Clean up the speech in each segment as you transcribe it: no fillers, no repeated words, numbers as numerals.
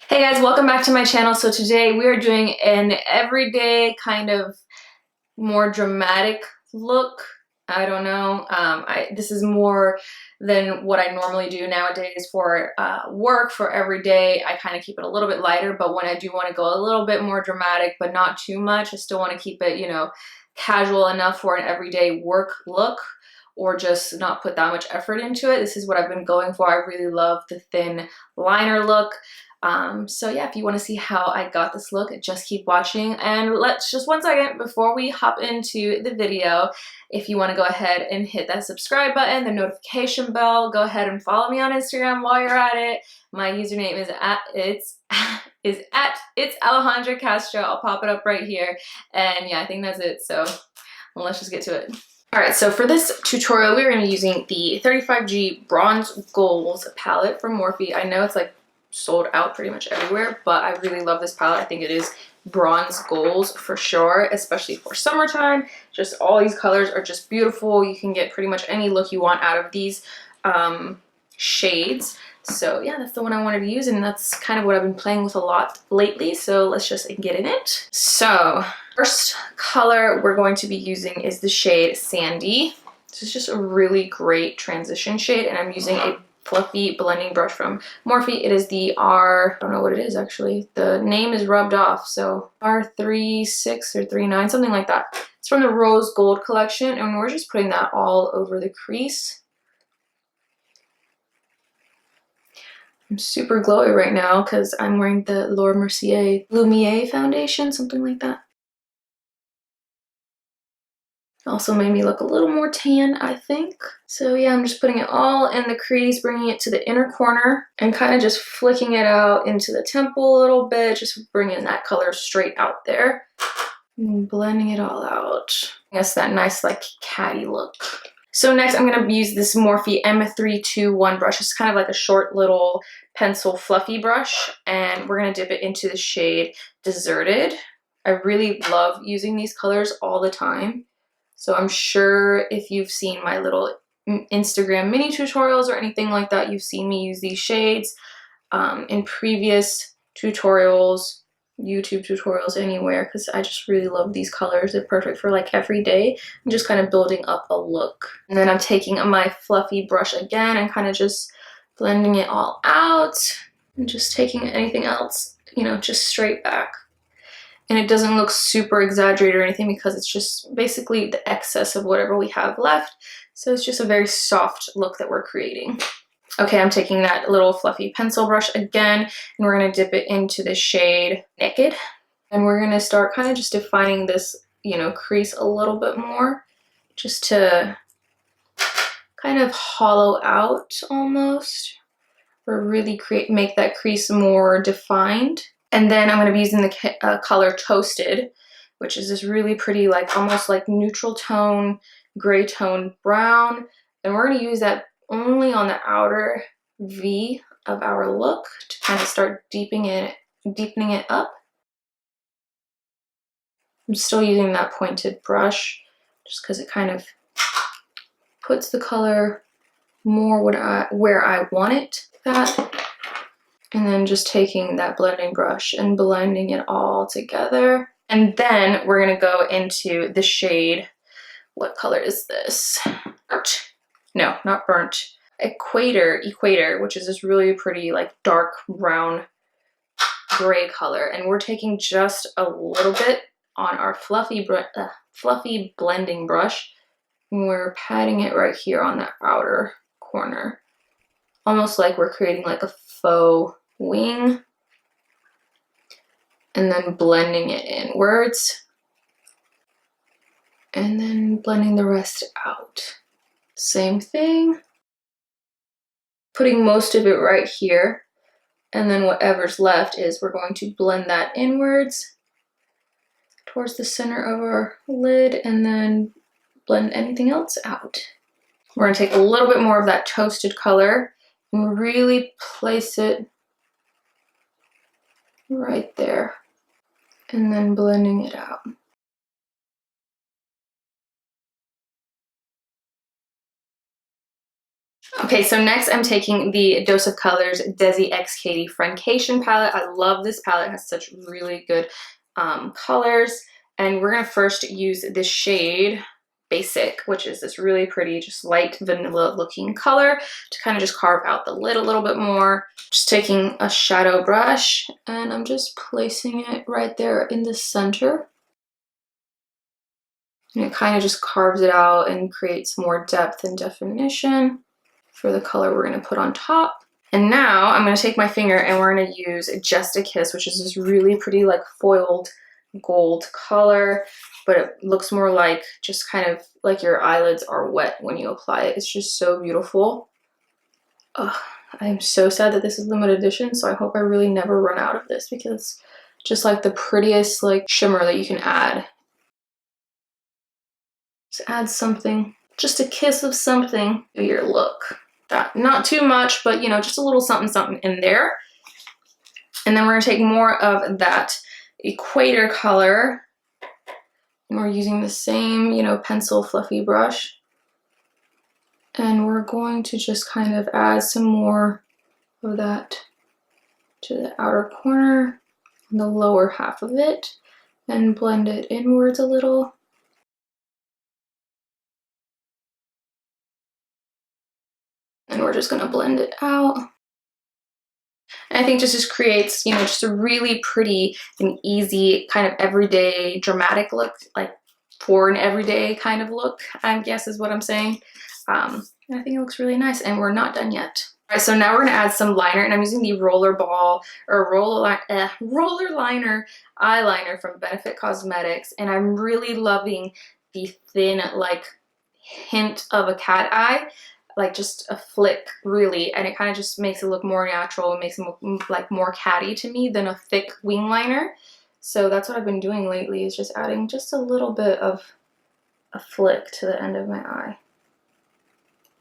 Hey guys, welcome back to my channel. So today we are doing an everyday kind of more dramatic look. I don't know. This is more than what I normally do nowadays for work, for every day. I kind of keep it a little bit lighter, but when I do want to go a little bit more dramatic, but not too much, I still want to keep it, casual enough for an everyday work look, or just not put that much effort into it. This is what I've been going for. I really love the thin liner look. So yeah, if you want to see how I got this look, just keep watching. And let's just one second before we hop into the video, if you want to go ahead and hit that subscribe button, the notification bell, go ahead and follow me on Instagram while you're at it. My username is it's Alejandra Castro. I'll pop it up right here. And yeah, I think that's it. So let's just get to it. All right, so for this tutorial, we're going to be using the 35G Bronze Goals palette from Morphe. I know it's like sold out pretty much everywhere, but I really love this palette. I think it is bronze goals for sure, especially for summertime. Just all these colors are just beautiful. You can get pretty much any look you want out of these shades. So yeah, that's the one I wanted to use, and that's kind of what I've been playing with a lot lately. So let's just get in it. So first color we're going to be using is the shade Sandy. This is just a really great transition shade, and I'm using a fluffy blending brush from Morphe. It is the I don't know what it is actually. The name is rubbed off, so R36 or 39, something like that. It's from the Rose Gold collection, and we're just putting that all over the crease. I'm super glowy right now because I'm wearing the Laura Mercier Lumiere foundation, something like that. Also made me look a little more tan, I think. So yeah, I'm just putting it all in the crease, bringing it to the inner corner, and kind of just flicking it out into the temple a little bit, just bringing that color straight out there. And blending it all out. I guess that nice like Katy look. So next I'm going to use this Morphe M321 brush. It's kind of like a short little pencil fluffy brush, and we're going to dip it into the shade Deserted. I really love using these colors all the time. So I'm sure if you've seen my little Instagram mini tutorials or anything like that, you've seen me use these shades in previous tutorials, YouTube tutorials, anywhere, because I just really love these colors. They're perfect for like every day. I'm just kind of building up a look. And then I'm taking my fluffy brush again and kind of just blending it all out and just taking anything else, just straight back. And it doesn't look super exaggerated or anything because it's just basically the excess of whatever we have left. So it's just a very soft look that we're creating. Okay, I'm taking that little fluffy pencil brush again, and we're going to dip it into the shade Naked. And we're going to start kind of just defining this, crease a little bit more, just to kind of hollow out almost, or really make that crease more defined. And then I'm going to be using the color Toasted, which is this really pretty, like almost like neutral tone, gray tone brown. And we're going to use that only on the outer V of our look to kind of start deepening it up. I'm still using that pointed brush just because it kind of puts the color more where I want it at. And then just taking that blending brush and blending it all together. And then we're going to go into the shade, what color is this? Burnt. No, not burnt. Equator, which is this really pretty like dark brown gray color. And we're taking just a little bit on our fluffy blending brush. And we're patting it right here on the outer corner. Almost like we're creating like a faux wing, and then blending it inwards, and then blending the rest out. Same thing, putting most of it right here, and then whatever's left is we're going to blend that inwards towards the center of our lid, and then blend anything else out. We're going to take a little bit more of that Toasted color and really place it right there, and then blending it out. Okay, so next I'm taking the Dose of Colors Desi x Katy Friendcation palette. I love this palette. It has such really good colors. And we're gonna first use this shade Basic, which is this really pretty, just light vanilla looking color, to kind of just carve out the lid a little bit more. Just taking a shadow brush and I'm just placing it right there in the center. And it kind of just carves it out and creates more depth and definition for the color we're going to put on top. And now I'm going to take my finger and we're going to use Just a Kiss, which is this really pretty like foiled gold color, but it looks more like just kind of like your eyelids are wet when you apply it. It's just so beautiful. Ugh, I'm so sad that this is limited edition, so I hope I really never run out of this because it's just like the prettiest like shimmer that you can add. Just add something, just a kiss of something to your look. That, not too much, but you know, just a little something something in there. And then we're gonna take more of that Equator color, and we're using the same, you know, pencil fluffy brush, and we're going to just kind of add some more of that to the outer corner and the lower half of it and blend it inwards a little. And we're just gonna blend it out. And I think this just creates, you know, just a really pretty and easy kind of everyday dramatic look, like for an everyday kind of look, I guess is what I'm saying. I think it looks really nice, and we're not done yet. All right, so now we're gonna add some liner, and I'm using the roller liner eyeliner from Benefit Cosmetics, and I'm really loving the thin, like, hint of a cat eye, like just a flick, really, and it kind of just makes it look more natural. It makes it look like more catty to me than a thick wing liner. So that's what I've been doing lately, is just adding just a little bit of a flick to the end of my eye.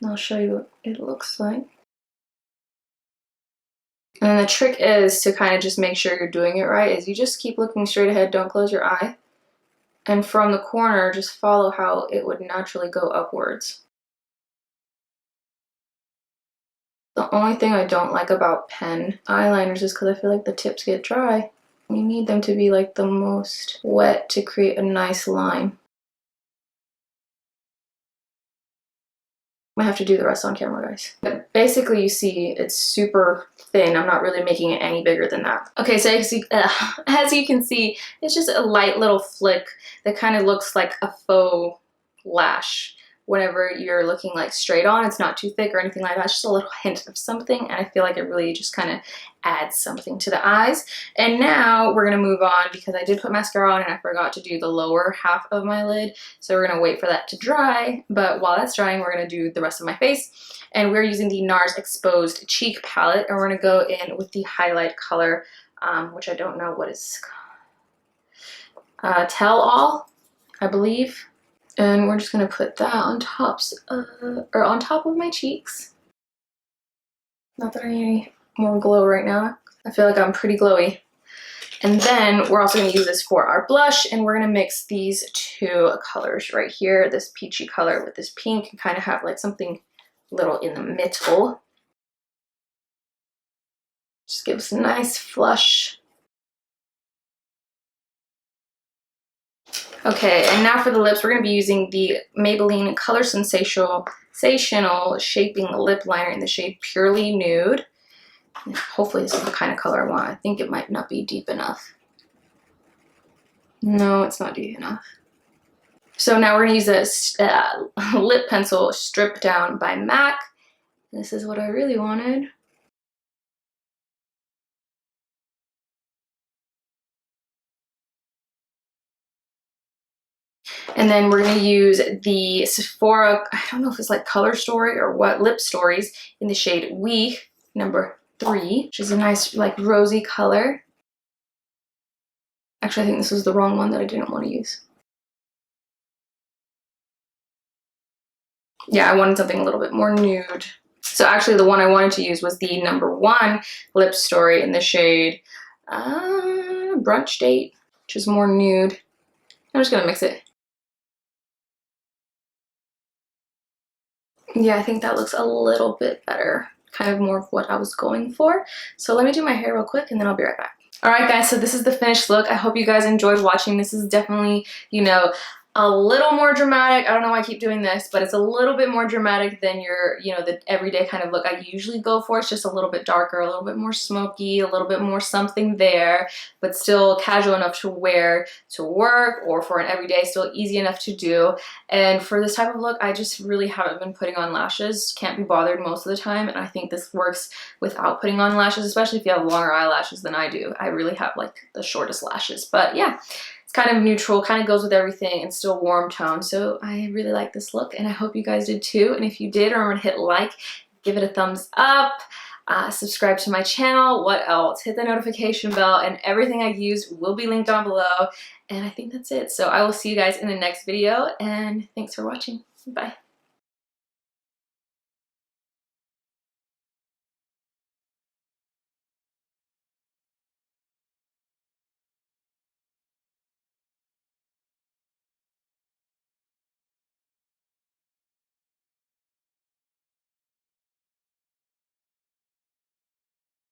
And I'll show you what it looks like. And then the trick is to kind of just make sure you're doing it right, is you just keep looking straight ahead, don't close your eye. And from the corner, just follow how it would naturally go upwards. The only thing I don't like about pen eyeliners is because I feel like the tips get dry. You need them to be like the most wet to create a nice line. I have to do the rest on camera, guys. But basically, you see it's super thin. I'm not really making it any bigger than that. Okay, so as you can see, it's just a light little flick that kind of looks like a faux lash. Whenever you're looking like straight on, it's not too thick or anything like that. It's just a little hint of something, and I feel like it really just kind of adds something to the eyes. And now we're gonna move on, because I did put mascara on and I forgot to do the lower half of my lid. So we're gonna wait for that to dry. But while that's drying, we're gonna do the rest of my face. And we're using the NARS Exposed Cheek Palette, and we're gonna go in with the highlight color, which I don't know what is, Tell All, I believe. And we're just gonna put that on on top of my cheeks. Not that I need any more glow right now. I feel like I'm pretty glowy. And then we're also gonna use this for our blush, and we're gonna mix these two colors right here, this peachy color with this pink, and kind of have like something little in the middle. Just gives a nice flush. Okay, and now for the lips, we're going to be using the Maybelline Color Sensational Shaping Lip Liner in the shade Purely Nude. And hopefully this is the kind of color I want. I think it might not be deep enough. No, it's not deep enough. So now we're going to use this lip pencil, Stripdown by MAC. This is what I really wanted. And then we're going to use the Sephora, I don't know if it's like Color Story or what, Lip Stories in the shade We, number 3, which is a nice like rosy color. Actually, I think this was the wrong one that I didn't want to use. Yeah, I wanted something a little bit more nude. So actually the one I wanted to use was the number 1 Lip Story in the shade Brunch Date, which is more nude. I'm just going to mix it. Yeah, I think that looks a little bit better. Kind of more of what I was going for. So let me do my hair real quick and then I'll be right back. Alright guys, so this is the finished look. I hope you guys enjoyed watching. This is definitely, you know, a little more dramatic. I don't know why I keep doing this, but it's a little bit more dramatic than your, you know, the everyday kind of look I usually go for. It's just a little bit darker, a little bit more smoky, a little bit more something there, but still casual enough to wear to work or for an everyday, still easy enough to do. And for this type of look, I just really haven't been putting on lashes. Can't be bothered most of the time, and I think this works without putting on lashes, especially if you have longer eyelashes than I do. I really have like the shortest lashes, but yeah. Kind of neutral, kind of goes with everything, and still warm tone. So I really like this look, and I hope you guys did too. And if you did, remember to hit like, give it a thumbs up, subscribe to my channel. What else? Hit the notification bell, and everything I use will be linked down below. And I think that's it. So I will see you guys in the next video, and thanks for watching. Bye.